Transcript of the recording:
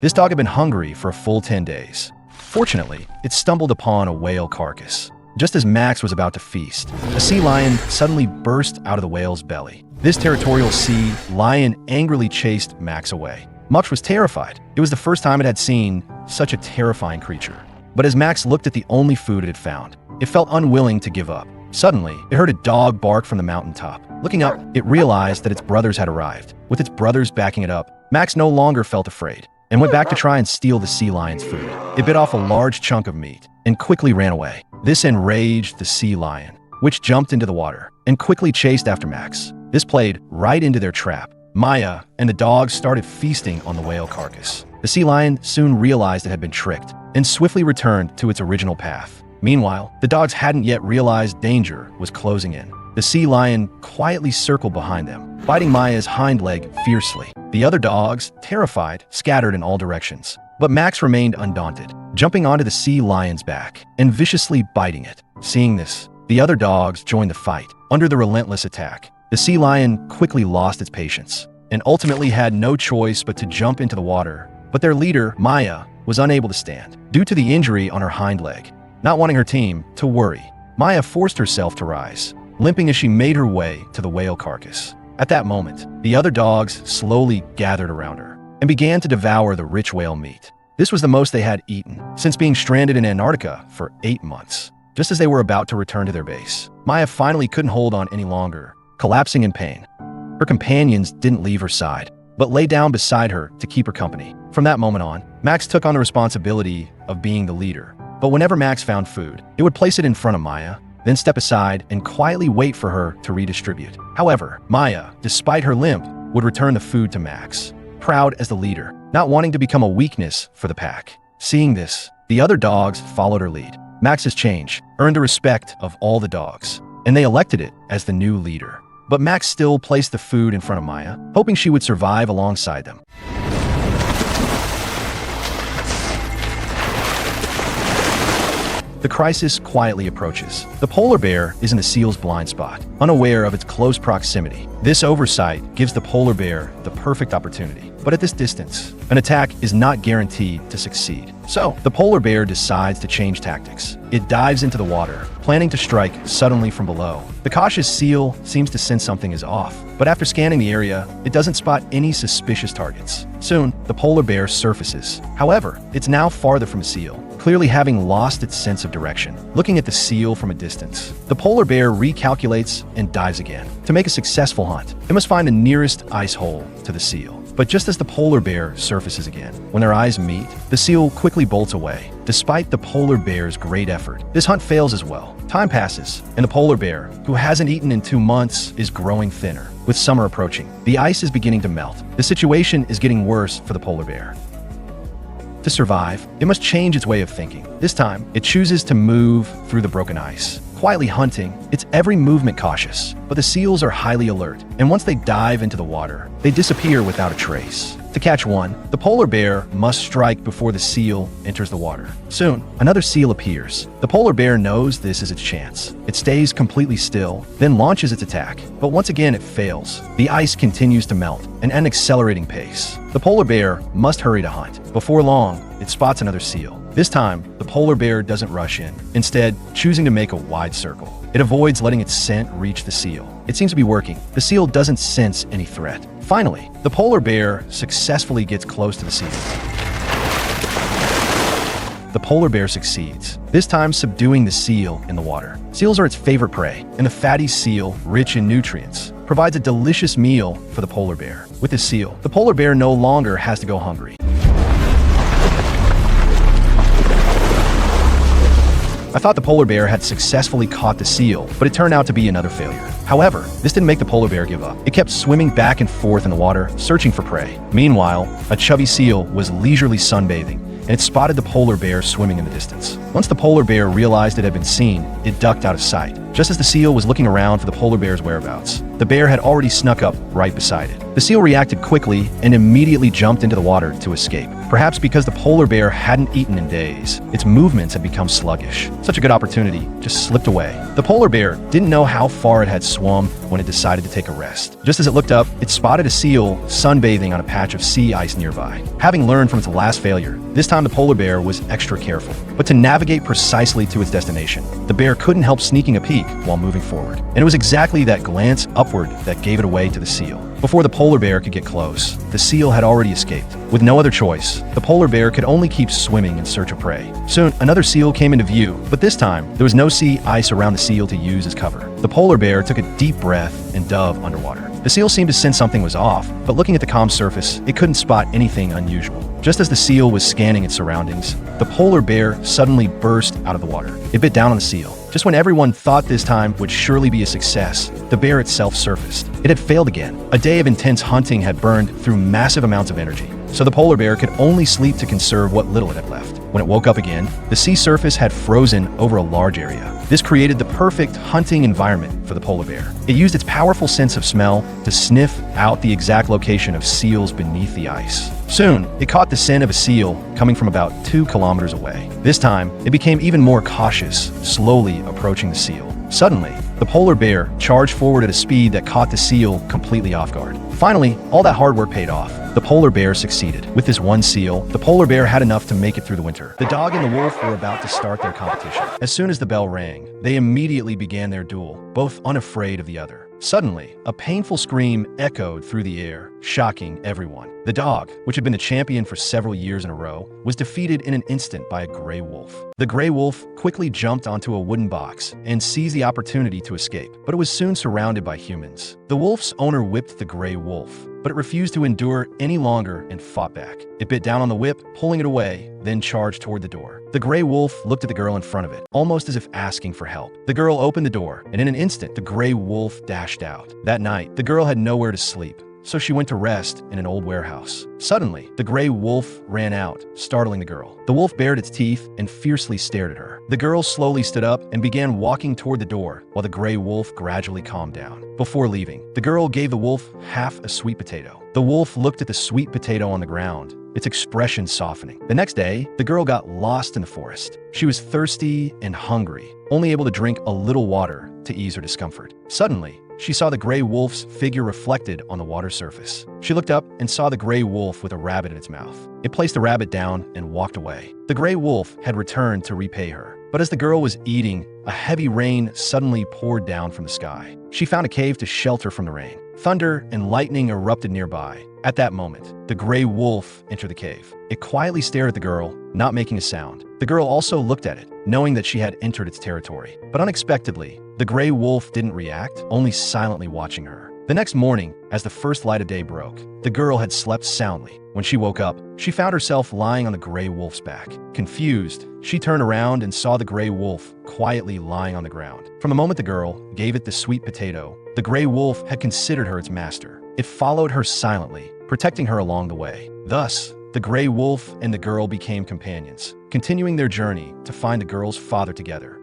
This dog had been hungry for a full 10 days. Fortunately, it stumbled upon a whale carcass. Just as Max was about to feast, a sea lion suddenly burst out of the whale's belly. This territorial sea lion angrily chased Max away. Max was terrified. It was the first time it had seen such a terrifying creature. But as Max looked at the only food it had found, it felt unwilling to give up. Suddenly, it heard a dog bark from the mountaintop. Looking up, it realized that its brothers had arrived. With its brothers backing it up, Max no longer felt afraid and went back to try and steal the sea lion's food. It bit off a large chunk of meat and quickly ran away. This enraged the sea lion, which jumped into the water and quickly chased after Max. This played right into their trap. Maya and the dogs started feasting on the whale carcass. The sea lion soon realized it had been tricked and swiftly returned to its original path. Meanwhile, the dogs hadn't yet realized danger was closing in. The sea lion quietly circled behind them, biting Maya's hind leg fiercely. The other dogs, terrified, scattered in all directions. But Max remained undaunted, jumping onto the sea lion's back and viciously biting it. Seeing this, the other dogs joined the fight. Under the relentless attack, the sea lion quickly lost its patience and ultimately had no choice but to jump into the water. But their leader, Maya, was unable to stand due to the injury on her hind leg. Not wanting her team to worry, Maya forced herself to rise, limping as she made her way to the whale carcass. At that moment, the other dogs slowly gathered around her and began to devour the rich whale meat. This was the most they had eaten since being stranded in Antarctica for 8 months. Just as they were about to return to their base, Maya finally couldn't hold on any longer, collapsing in pain. Her companions didn't leave her side, but lay down beside her to keep her company. From that moment on, Max took on the responsibility of being the leader. But whenever Max found food, it would place it in front of Maya, then step aside and quietly wait for her to redistribute. However, Maya, despite her limp, would return the food to Max, proud as the leader, not wanting to become a weakness for the pack. Seeing this, the other dogs followed her lead. Max's change earned the respect of all the dogs, and they elected it as the new leader. But Max still placed the food in front of Maya, hoping she would survive alongside them. The crisis quietly approaches. The polar bear is in the seal's blind spot, unaware of its close proximity. This oversight gives the polar bear the perfect opportunity. But at this distance, an attack is not guaranteed to succeed. So, the polar bear decides to change tactics. It dives into the water, planning to strike suddenly from below. The cautious seal seems to sense something is off, but after scanning the area, it doesn't spot any suspicious targets. Soon, the polar bear surfaces. However, it's now farther from the seal, clearly having lost its sense of direction. Looking at the seal from a distance, the polar bear recalculates and dives again. To make a successful hunt, it must find the nearest ice hole to the seal. But just as the polar bear surfaces again, when their eyes meet, the seal quickly bolts away. Despite the polar bear's great effort, this hunt fails as well. Time passes, and the polar bear, who hasn't eaten in 2 months, is growing thinner. With summer approaching, the ice is beginning to melt. The situation is getting worse for the polar bear. To survive, it must change its way of thinking. This time, it chooses to move through the broken ice. Quietly hunting, its every movement cautious, but the seals are highly alert, and once they dive into the water, they disappear without a trace. To catch one, the polar bear must strike before the seal enters the water. Soon, another seal appears. The polar bear knows this is its chance. It stays completely still, then launches its attack. But once again, it fails. The ice continues to melt at an accelerating pace. The polar bear must hurry to hunt. Before long, it spots another seal. This time, the polar bear doesn't rush in, instead choosing to make a wide circle. It avoids letting its scent reach the seal. It seems to be working. The seal doesn't sense any threat. Finally, the polar bear successfully gets close to the seal. The polar bear succeeds, this time subduing the seal in the water. Seals are its favorite prey, and the fatty seal, rich in nutrients, provides a delicious meal for the polar bear. With the seal, the polar bear no longer has to go hungry. I thought the polar bear had successfully caught the seal, but it turned out to be another failure. However, this didn't make the polar bear give up. It kept swimming back and forth in the water, searching for prey. Meanwhile, a chubby seal was leisurely sunbathing, and it spotted the polar bear swimming in the distance. Once the polar bear realized it had been seen, it ducked out of sight, Just as the seal was looking around for the polar bear's whereabouts, the bear had already snuck up right beside it. The seal reacted quickly and immediately jumped into the water to escape. Perhaps because the polar bear hadn't eaten in days, its movements had become sluggish. Such a good opportunity just slipped away. The polar bear didn't know how far it had swum when it decided to take a rest. Just as it looked up, it spotted a seal sunbathing on a patch of sea ice nearby. Having learned from its last failure, this time the polar bear was extra careful. But to navigate precisely to its destination, the bear couldn't help sneaking a peek while moving forward. And it was exactly that glance upward that gave it away to the seal. Before the polar bear could get close, the seal had already escaped. With no other choice, the polar bear could only keep swimming in search of prey. Soon, another seal came into view, but this time, there was no sea ice around the seal to use as cover. The polar bear took a deep breath and dove underwater. The seal seemed to sense something was off, but looking at the calm surface, it couldn't spot anything unusual. Just as the seal was scanning its surroundings, the polar bear suddenly burst out of the water. It bit down on the seal. Just when everyone thought this time would surely be a success, the bear itself surfaced. It had failed again. A day of intense hunting had burned through massive amounts of energy, so the polar bear could only sleep to conserve what little it had left. When it woke up again, the sea surface had frozen over a large area. This created the perfect hunting environment for the polar bear. It used its powerful sense of smell to sniff out the exact location of seals beneath the ice. Soon, it caught the scent of a seal coming from about 2 kilometers away. This time, it became even more cautious, slowly approaching the seal. Suddenly, the polar bear charged forward at a speed that caught the seal completely off guard. Finally, all that hard work paid off. The polar bear succeeded. With this one seal, the polar bear had enough to make it through the winter. The dog and the wolf were about to start their competition. As soon as the bell rang, they immediately began their duel, both unafraid of the other. Suddenly, a painful scream echoed through the air, shocking everyone. The dog, which had been the champion for several years in a row, was defeated in an instant by a gray wolf. The gray wolf quickly jumped onto a wooden box and seized the opportunity to escape, but it was soon surrounded by humans. The wolf's owner whipped the gray wolf, but it refused to endure any longer and fought back. It bit down on the whip, pulling it away, then charged toward the door. The gray wolf looked at the girl in front of it, almost as if asking for help. The girl opened the door, and in an instant, the gray wolf dashed out. That night, the girl had nowhere to sleep, so she went to rest in an old warehouse. Suddenly, the gray wolf ran out, startling the girl. The wolf bared its teeth and fiercely stared at her. The girl slowly stood up and began walking toward the door, while the gray wolf gradually calmed down. Before leaving, the girl gave the wolf half a sweet potato. The wolf looked at the sweet potato on the ground, its expression softening. The next day, the girl got lost in the forest. She was thirsty and hungry, only able to drink a little water to ease her discomfort. Suddenly, she saw the gray wolf's figure reflected on the water surface. She looked up and saw the gray wolf with a rabbit in its mouth. It placed the rabbit down and walked away. The gray wolf had returned to repay her. But as the girl was eating, a heavy rain suddenly poured down from the sky. She found a cave to shelter from the rain. Thunder and lightning erupted nearby. At that moment, the gray wolf entered the cave. It quietly stared at the girl, not making a sound. The girl also looked at it, knowing that she had entered its territory. But unexpectedly, the gray wolf didn't react, only silently watching her. The next morning, as the first light of day broke, the girl had slept soundly. When she woke up, she found herself lying on the gray wolf's back. Confused, she turned around and saw the gray wolf quietly lying on the ground. From the moment the girl gave it the sweet potato, the gray wolf had considered her its master. It followed her silently, protecting her along the way. Thus, the gray wolf and the girl became companions, continuing their journey to find the girl's father together.